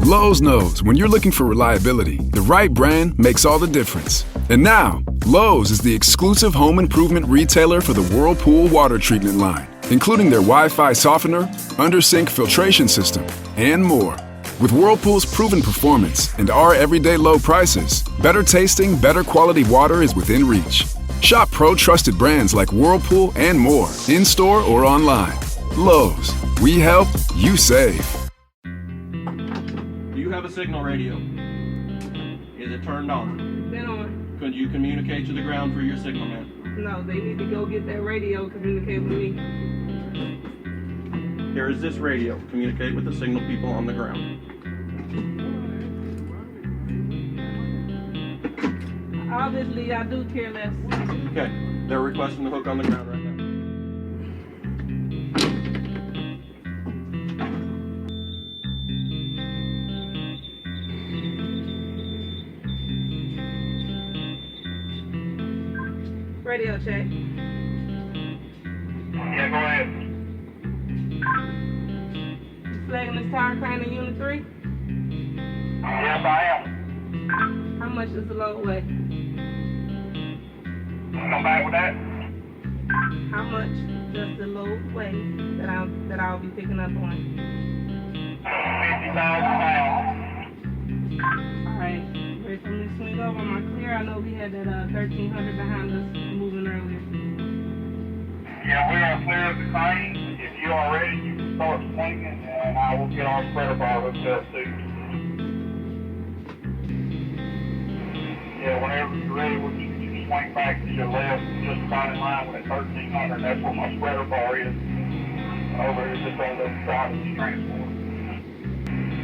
Lowe's knows when you're looking for reliability, the right brand makes all the difference. And now, Lowe's is the exclusive home improvement retailer for the Whirlpool water treatment line, including their Wi-Fi softener, under-sink filtration system, and more. With Whirlpool's proven performance and our everyday low prices, better tasting, better quality water is within reach. Shop pro-trusted brands like Whirlpool and more, in-store or online. Lowe's, we help, you save. Do you have a signal radio? Is it turned on? Been on. Could you communicate to the ground for your signal man? No, they need to go get that radio and communicate with me. Here is this radio. Communicate with the signal people on the ground. Obviously, I do care less. Okay, they're requesting the hook on the ground right now. Radio check. Yeah, go ahead. Flagging this tower crane in Unit 3? Yes, I am. How much does the load weigh? Come back with that. How much does the load weigh that I'll be picking up on? 50,000 pounds. Alright, ready for me to swing over? Am I clear? I know we had that 1300 behind us moving earlier. Yeah, we are clear of the crane. If you are ready, you can start swinging, and I will get our spreader bar hooked up too. Yeah, whenever you're ready, you swing back to your left, just about in line with that 1300. That's where my spreader bar is. Over here, just on the other side of the transport.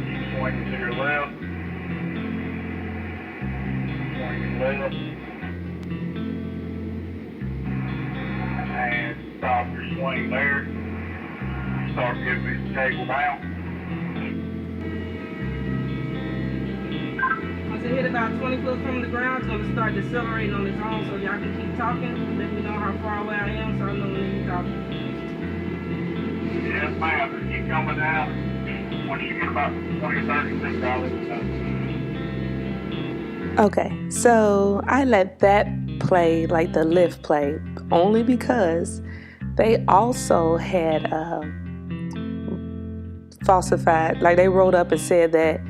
You swing to your left. Swing to your left. And stop your swing there. Start giving me the cable down. Once it hit about 20 foot from the ground, it's going to start decelerating on its own, so y'all can keep talking. Let me know how far away I am, so I know when you're talking. Yes, ma'am. Just keep coming down. Once you get about 20 or 30 feet, I'll let you know. Okay, so I let that play, like the lift play, only because they also had falsified, like they wrote up and said that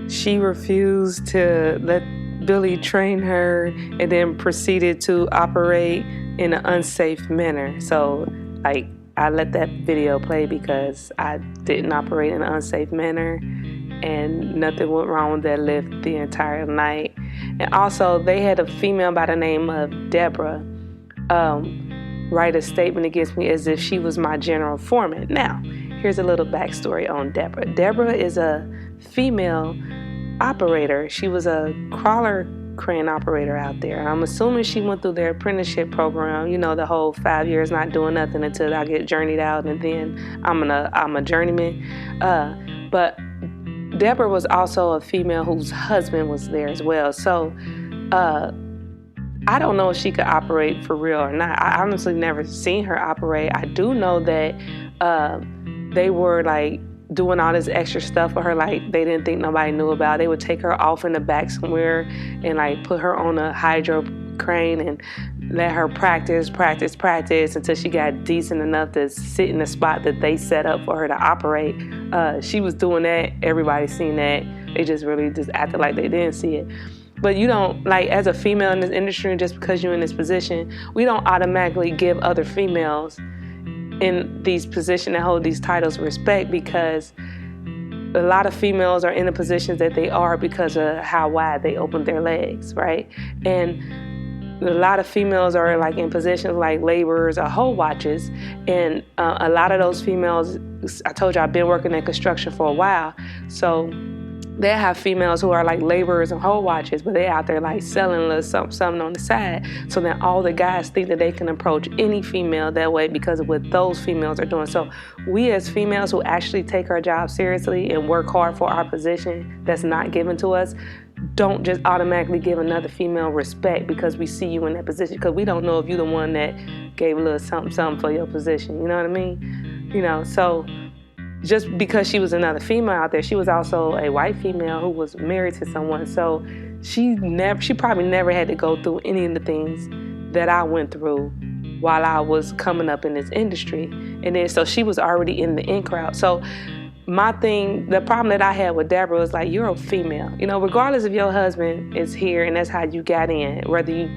she refused to let Billy train her and then proceeded to operate in an unsafe manner. So, like, I let that video play because I didn't operate in an unsafe manner and nothing went wrong with that lift the entire night. And also, they had a female by the name of Deborah write a statement against me as if she was my general foreman. Now, here's a little backstory on Deborah. Deborah is a female operator. She was a crawler crane operator out there. I'm assuming she went through their apprenticeship program, you know, the whole 5 years not doing nothing until I get journeyed out and then I'm a journeyman. But Deborah was also a female whose husband was there as well. So I don't know if she could operate for real or not. I honestly never seen her operate. I do know that they were like doing all this extra stuff for her, like they didn't think nobody knew about. They would take her off in the back somewhere and like put her on a hydro crane and let her practice until she got decent enough to sit in the spot that they set up for her to operate. She was doing that. Everybody seen that. They just really just acted like they didn't see it. But you don't, like, as a female in this industry, just because you're in this position, we don't automatically give other females in these positions that hold these titles respect, because a lot of females are in the positions that they are because of how wide they open their legs, right? And a lot of females are like in positions like laborers or hoe watches, and a lot of those females, I told you I've been working in construction for a while, so they have females who are like laborers and hoe watches, but they're out there like selling a little something on the side. So then all the guys think that they can approach any female that way because of what those females are doing. So we as females who actually take our job seriously and work hard for our position that's not given to us, don't just automatically give another female respect because we see you in that position, because we don't know if you're the one that gave a little something for your position. You know what I mean? You know, so just because she was another female out there, she was also a white female who was married to someone. So she probably never had to go through any of the things that I went through while I was coming up in this industry. And then so she was already in the in crowd. So the problem that I had with Deborah was like, you're a female. Regardless if your husband is here and that's how you got in, whether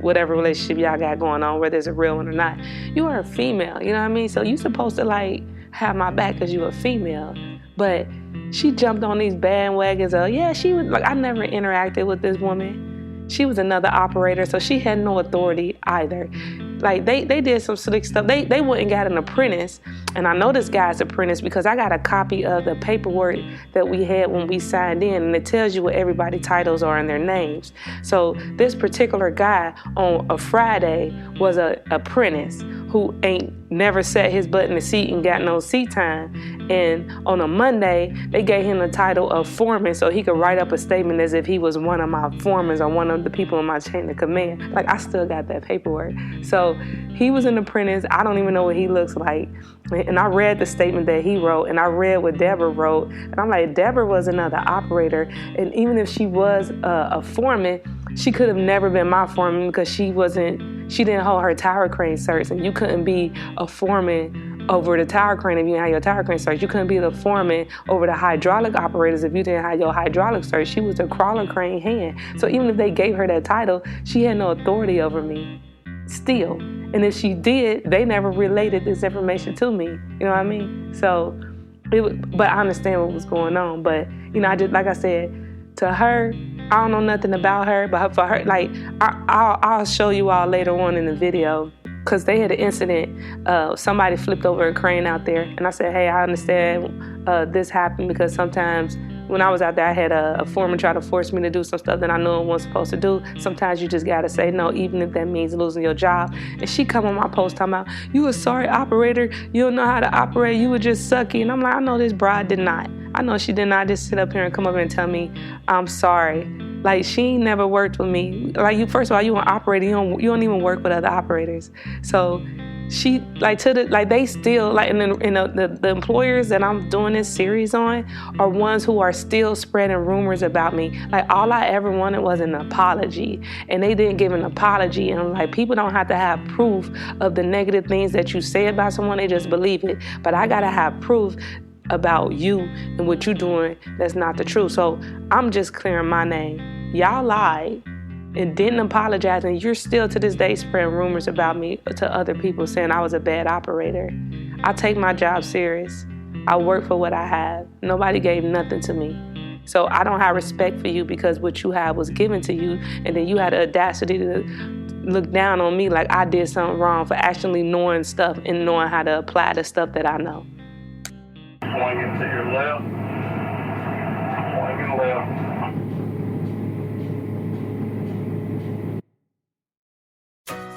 whatever relationship y'all got going on, whether it's a real one or not, you are a female, you know what I mean? So you supposed to like have my back because you a female. But she jumped on these bandwagons of, she was like, I never interacted with this woman. She was another operator, so she had no authority either. Like they did some slick stuff. They went and got an apprentice, and I know this guy's apprentice because I got a copy of the paperwork that we had when we signed in, and it tells you what everybody's titles are and their names. So this particular guy on a Friday was a apprentice who ain't never sat his butt in the seat and got no seat time. And on a Monday, they gave him the title of foreman so he could write up a statement as if he was one of my foremans or one of the people in my chain of command. Like, I still got that paperwork. So he was an apprentice. I don't even know what he looks like. And I read the statement that he wrote, and I read what Deborah wrote. And I'm like, Deborah was another operator. And even if she was a foreman, she could have never been my foreman because she didn't hold her tower crane certs, and you couldn't be a foreman over the tower crane if you didn't have your tower crane certs. You couldn't be the foreman over the hydraulic operators if you didn't have your hydraulic certs. She was a crawler crane hand. So even if they gave her that title, she had no authority over me still. And if she did, they never related this information to me. You know what I mean? So, but I understand what was going on. But, I just, like I said, to her, I don't know nothing about her, but for her, like, I'll show you all later on in the video, because they had an incident. Somebody flipped over a crane out there, and I said, hey, I understand this happened because sometimes when I was out there, I had a foreman try to force me to do some stuff that I knew I wasn't supposed to do. Sometimes you just got to say no, even if that means losing your job. And she come on my post talking about, you a sorry operator, you don't know how to operate, you were just sucky. And I'm like, I know this bride did not. I know she did not just sit up here and come up and tell me, I'm sorry. Like, she ain't never worked with me. Like, first of all, you an operator, you don't even work with other operators. So she, like, they still, like, the employers that I'm doing this series on are ones who are still spreading rumors about me. Like, all I ever wanted was an apology, and they didn't give an apology. And I'm like, people don't have to have proof of the negative things that you say about someone, they just believe it. But I gotta have proof about you and what you're doing that's not the truth. So I'm just clearing my name. Y'all lied and didn't apologize, and you're still to this day spreading rumors about me to other people saying I was a bad operator. I take my job serious. I work for what I have. Nobody gave nothing to me. So I don't have respect for you because what you have was given to you, and then you had the audacity to look down on me like I did something wrong for actually knowing stuff and knowing how to apply the stuff that I know. Swing it to your left. Swing left.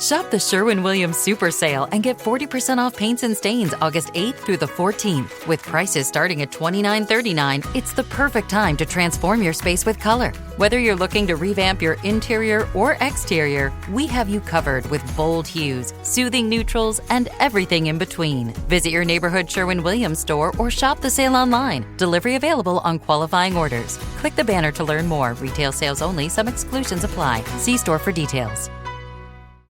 Shop the Sherwin-Williams Super Sale and get 40% off paints and stains August 8th through the 14th. With prices starting at $29.39, it's the perfect time to transform your space with color. Whether you're looking to revamp your interior or exterior, we have you covered with bold hues, soothing neutrals, and everything in between. Visit your neighborhood Sherwin-Williams store or shop the sale online. Delivery available on qualifying orders. Click the banner to learn more. Retail sales only. Some exclusions apply. See store for details.